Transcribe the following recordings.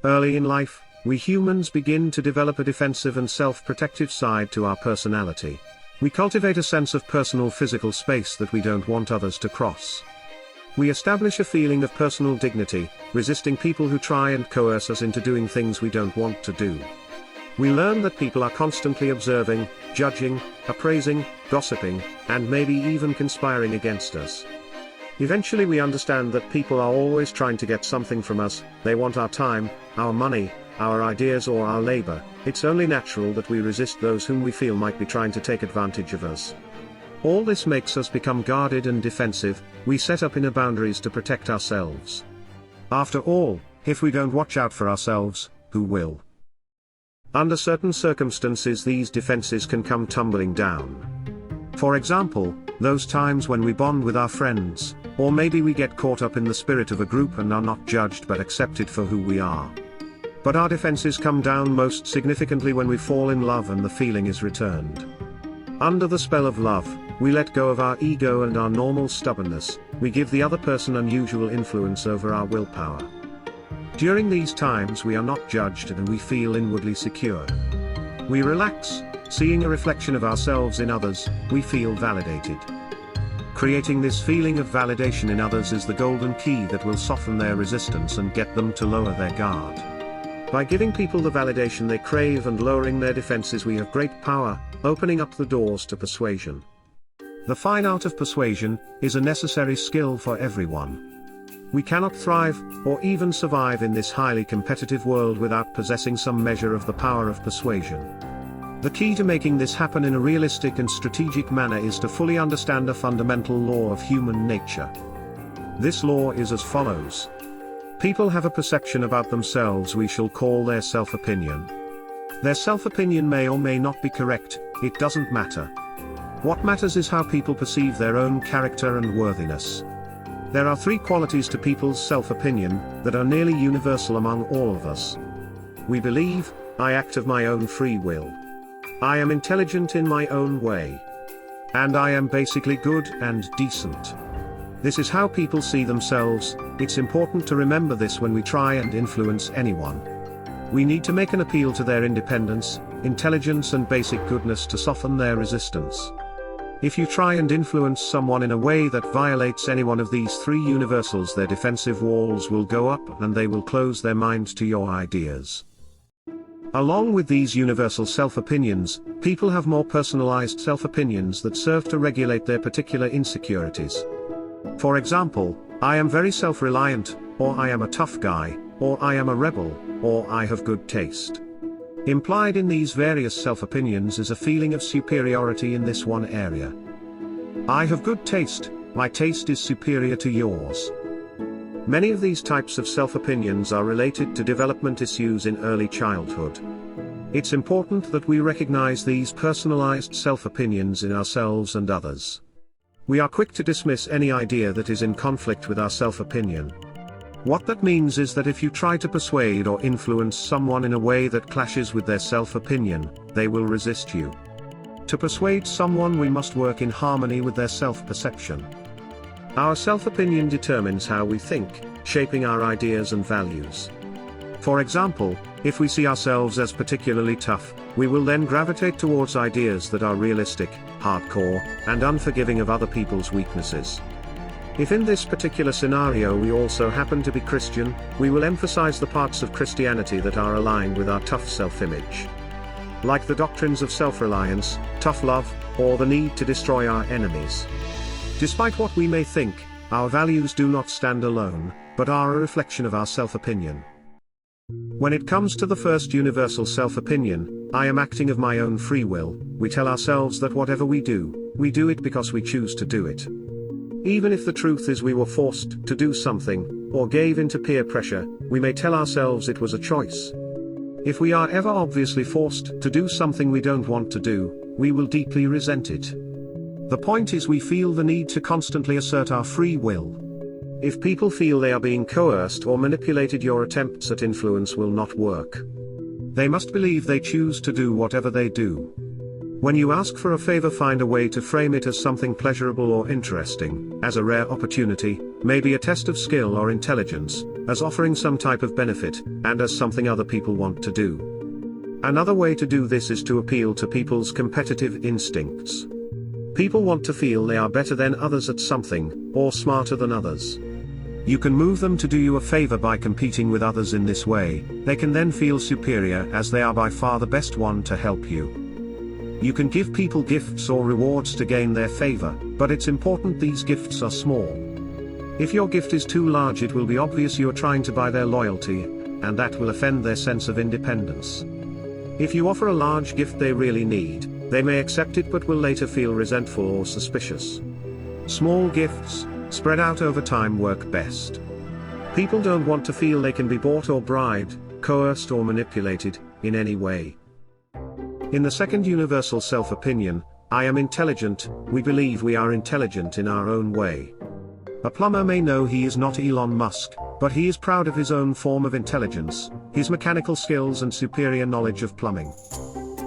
Early in life, we humans begin to develop a defensive and self-protective side to our personality. We cultivate a sense of personal physical space that we don't want others to cross. We establish a feeling of personal dignity, resisting people who try and coerce us into doing things we don't want to do. We learn that people are constantly observing, judging, appraising, gossiping, and maybe even conspiring against us. Eventually we understand that people are always trying to get something from us. They want our time, our money, our ideas, or our labor. It's only natural that we resist those whom we feel might be trying to take advantage of us. All this makes us become guarded and defensive. We set up inner boundaries to protect ourselves. After all, if we don't watch out for ourselves, who will? Under certain circumstances, these defenses can come tumbling down. For example, those times when we bond with our friends, or maybe we get caught up in the spirit of a group and are not judged but accepted for who we are. But our defenses come down most significantly when we fall in love and the feeling is returned. Under the spell of love, we let go of our ego and our normal stubbornness. We give the other person unusual influence over our willpower. During these times we are not judged and we feel inwardly secure. We relax, seeing a reflection of ourselves in others. We feel validated. Creating this feeling of validation in others is the golden key that will soften their resistance and get them to lower their guard. By giving people the validation they crave and lowering their defenses, we have great power, opening up the doors to persuasion. The fine art of persuasion is a necessary skill for everyone. We cannot thrive, or even survive in this highly competitive world without possessing some measure of the power of persuasion. The key to making this happen in a realistic and strategic manner is to fully understand a fundamental law of human nature. This law is as follows. People have a perception about themselves we shall call their self-opinion. Their self-opinion may or may not be correct, it doesn't matter. What matters is how people perceive their own character and worthiness. There are three qualities to people's self-opinion that are nearly universal among all of us. We believe, I act of my own free will. I am intelligent in my own way. And I am basically good and decent. This is how people see themselves. It's important to remember this when we try and influence anyone. We need to make an appeal to their independence, intelligence and basic goodness to soften their resistance. If you try and influence someone in a way that violates any one of these three universals, their defensive walls will go up and they will close their minds to your ideas. Along with these universal self-opinions, people have more personalized self-opinions that serve to regulate their particular insecurities. For example, I am very self-reliant, or I am a tough guy, or I am a rebel, or I have good taste. Implied in these various self-opinions is a feeling of superiority in this one area. I have good taste, my taste is superior to yours. Many of these types of self-opinions are related to development issues in early childhood. It's important that we recognize these personalized self-opinions in ourselves and others. We are quick to dismiss any idea that is in conflict with our self-opinion. What that means is that if you try to persuade or influence someone in a way that clashes with their self-opinion, they will resist you. To persuade someone, we must work in harmony with their self-perception. Our self-opinion determines how we think, shaping our ideas and values. For example, if we see ourselves as particularly tough, we will then gravitate towards ideas that are realistic, hardcore, and unforgiving of other people's weaknesses. If in this particular scenario we also happen to be Christian, we will emphasize the parts of Christianity that are aligned with our tough self-image. Like the doctrines of self-reliance, tough love, or the need to destroy our enemies. Despite what we may think, our values do not stand alone, but are a reflection of our self-opinion. When it comes to the first universal self-opinion, I am acting of my own free will, we tell ourselves that whatever we do it because we choose to do it. Even if the truth is we were forced to do something, or gave into peer pressure, we may tell ourselves it was a choice. If we are ever obviously forced to do something we don't want to do, we will deeply resent it. The point is we feel the need to constantly assert our free will. If people feel they are being coerced or manipulated, your attempts at influence will not work. They must believe they choose to do whatever they do. When you ask for a favor, find a way to frame it as something pleasurable or interesting, as a rare opportunity, maybe a test of skill or intelligence, as offering some type of benefit, and as something other people want to do. Another way to do this is to appeal to people's competitive instincts. People want to feel they are better than others at something, or smarter than others. You can move them to do you a favor by competing with others in this way. They can then feel superior as they are by far the best one to help you. You can give people gifts or rewards to gain their favor, but it's important these gifts are small. If your gift is too large, it will be obvious you are trying to buy their loyalty, and that will offend their sense of independence. If you offer a large gift they really need, they may accept it but will later feel resentful or suspicious. Small gifts, spread out over time, work best. People don't want to feel they can be bought or bribed, coerced or manipulated, in any way. In the second universal self-opinion, I am intelligent, we believe we are intelligent in our own way. A plumber may know he is not Elon Musk, but he is proud of his own form of intelligence, his mechanical skills and superior knowledge of plumbing.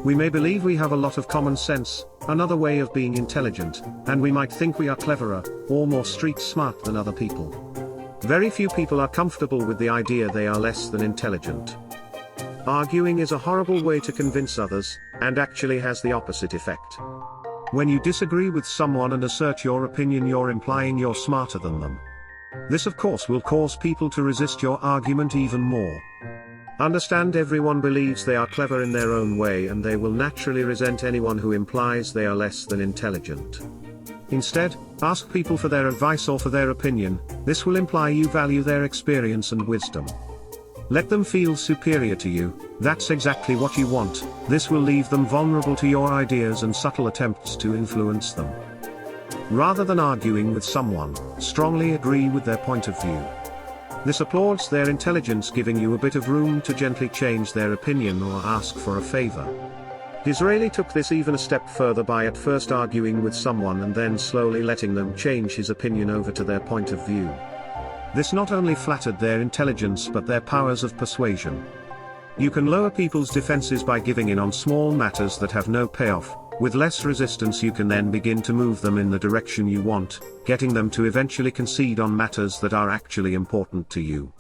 We may believe we have a lot of common sense, another way of being intelligent, and we might think we are cleverer, or more street smart than other people. Very few people are comfortable with the idea they are less than intelligent. Arguing is a horrible way to convince others, and actually has the opposite effect. When you disagree with someone and assert your opinion, you're implying you're smarter than them. This of course will cause people to resist your argument even more. Understand, everyone believes they are clever in their own way, and they will naturally resent anyone who implies they are less than intelligent. Instead, ask people for their advice or for their opinion. This will imply you value their experience and wisdom. Let them feel superior to you. That's exactly what you want. This will leave them vulnerable to your ideas and subtle attempts to influence them. Rather than arguing with someone, strongly agree with their point of view. This applauds their intelligence, giving you a bit of room to gently change their opinion or ask for a favor. Disraeli took this even a step further by at first arguing with someone and then slowly letting them change his opinion over to their point of view. This not only flattered their intelligence but their powers of persuasion. You can lower people's defenses by giving in on small matters that have no payoff. With less resistance you can then begin to move them in the direction you want, getting them to eventually concede on matters that are actually important to you.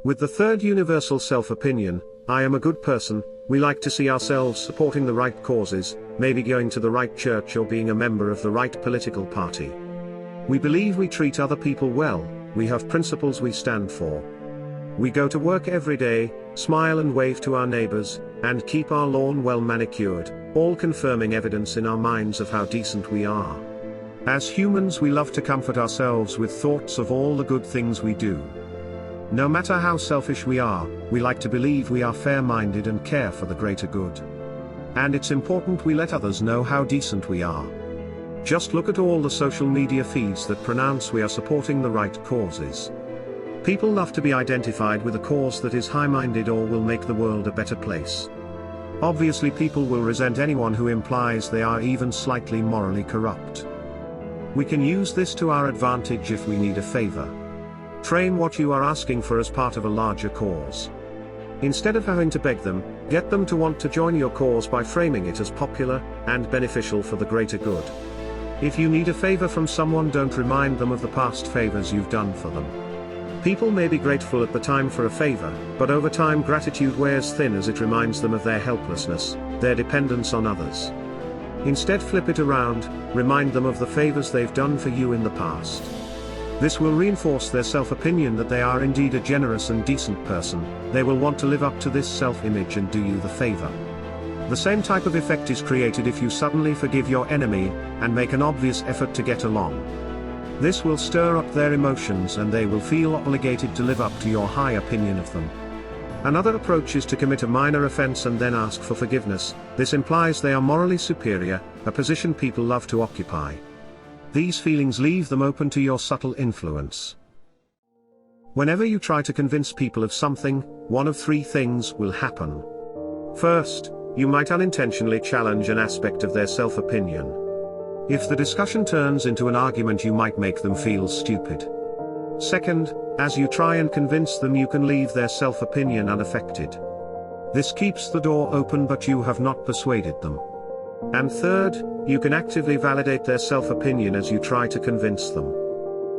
With the third universal self-opinion, I am a good person, we like to see ourselves supporting the right causes, maybe going to the right church or being a member of the right political party. We believe we treat other people well, we have principles we stand for. We go to work every day, smile and wave to our neighbors, and keep our lawn well manicured, all confirming evidence in our minds of how decent we are. As humans, we love to comfort ourselves with thoughts of all the good things we do. No matter how selfish we are, we like to believe we are fair-minded and care for the greater good. And it's important we let others know how decent we are. Just look at all the social media feeds that pronounce we are supporting the right causes. People love to be identified with a cause that is high-minded or will make the world a better place. Obviously, people will resent anyone who implies they are even slightly morally corrupt. We can use this to our advantage if we need a favor. Train what you are asking for as part of a larger cause. Instead of having to beg them, get them to want to join your cause by framing it as popular and beneficial for the greater good. If you need a favor from someone, don't remind them of the past favors you've done for them. People may be grateful at the time for a favor, but over time gratitude wears thin as it reminds them of their helplessness, their dependence on others. Instead, flip it around, remind them of the favors they've done for you in the past. This will reinforce their self-opinion that they are indeed a generous and decent person. They will want to live up to this self-image and do you the favor. The same type of effect is created if you suddenly forgive your enemy and make an obvious effort to get along. This will stir up their emotions and they will feel obligated to live up to your high opinion of them. Another approach is to commit a minor offense and then ask for forgiveness. This implies they are morally superior, a position people love to occupy. These feelings leave them open to your subtle influence. Whenever you try to convince people of something, one of three things will happen. First, you might unintentionally challenge an aspect of their self-opinion. If the discussion turns into an argument, you might make them feel stupid. Second, as you try and convince them, you can leave their self-opinion unaffected. This keeps the door open but you have not persuaded them. And third, you can actively validate their self-opinion as you try to convince them.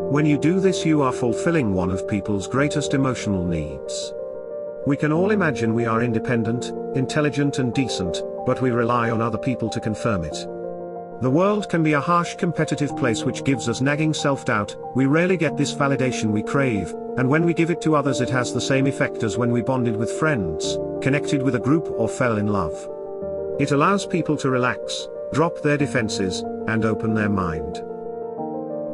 When you do this, you are fulfilling one of people's greatest emotional needs. We can all imagine we are independent, intelligent and decent, but we rely on other people to confirm it. The world can be a harsh competitive place which gives us nagging self-doubt. We rarely get this validation we crave, and when we give it to others it has the same effect as when we bonded with friends, connected with a group or fell in love. It allows people to relax, drop their defenses, and open their mind.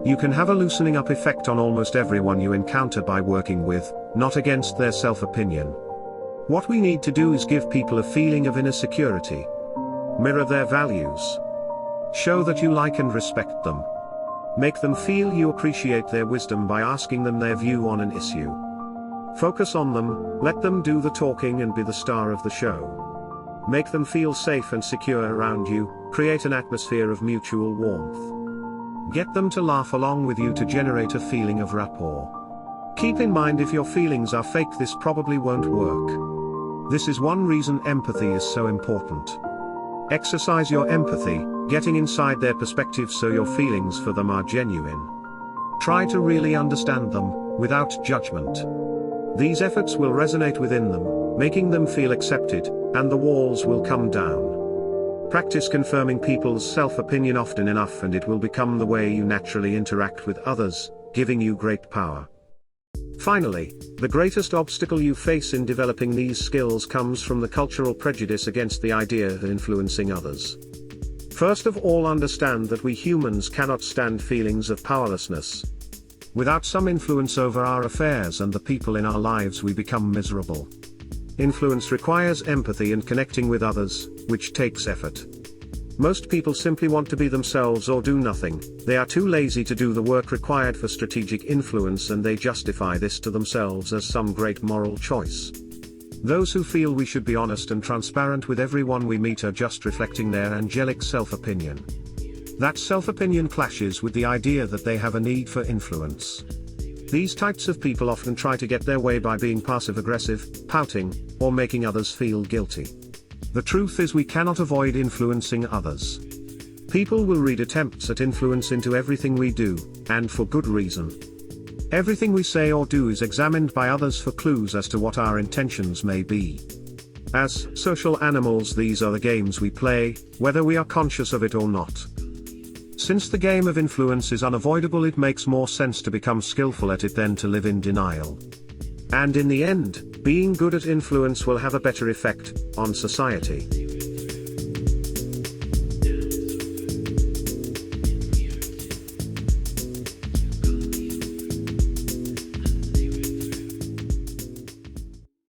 You can have a loosening up effect on almost everyone you encounter by working with, not against their self-opinion. What we need to do is give people a feeling of inner security. Mirror their values. Show that you like and respect them. Make them feel you appreciate their wisdom by asking them their view on an issue. Focus on them, let them do the talking and be the star of the show. Make them feel safe and secure around you, create an atmosphere of mutual warmth. Get them to laugh along with you to generate a feeling of rapport. Keep in mind, if your feelings are fake, this probably won't work. This is one reason empathy is so important. Exercise your empathy, getting inside their perspective so your feelings for them are genuine. Try to really understand them, without judgment. These efforts will resonate within them, making them feel accepted, and the walls will come down. Practice confirming people's self-opinion often enough and it will become the way you naturally interact with others, giving you great power. Finally, the greatest obstacle you face in developing these skills comes from the cultural prejudice against the idea of influencing others. First of all, understand that we humans cannot stand feelings of powerlessness. Without some influence over our affairs and the people in our lives, we become miserable. Influence requires empathy and connecting with others, which takes effort. Most people simply want to be themselves or do nothing. They are too lazy to do the work required for strategic influence, and they justify this to themselves as some great moral choice. Those who feel we should be honest and transparent with everyone we meet are just reflecting their angelic self-opinion. That self-opinion clashes with the idea that they have a need for influence. These types of people often try to get their way by being passive-aggressive, pouting, or making others feel guilty. The truth is, we cannot avoid influencing others. People will read attempts at influence into everything we do, and for good reason. Everything we say or do is examined by others for clues as to what our intentions may be. As social animals, these are the games we play, whether we are conscious of it or not. Since the game of influence is unavoidable, it makes more sense to become skillful at it than to live in denial. And in the end, being good at influence will have a better effect on society.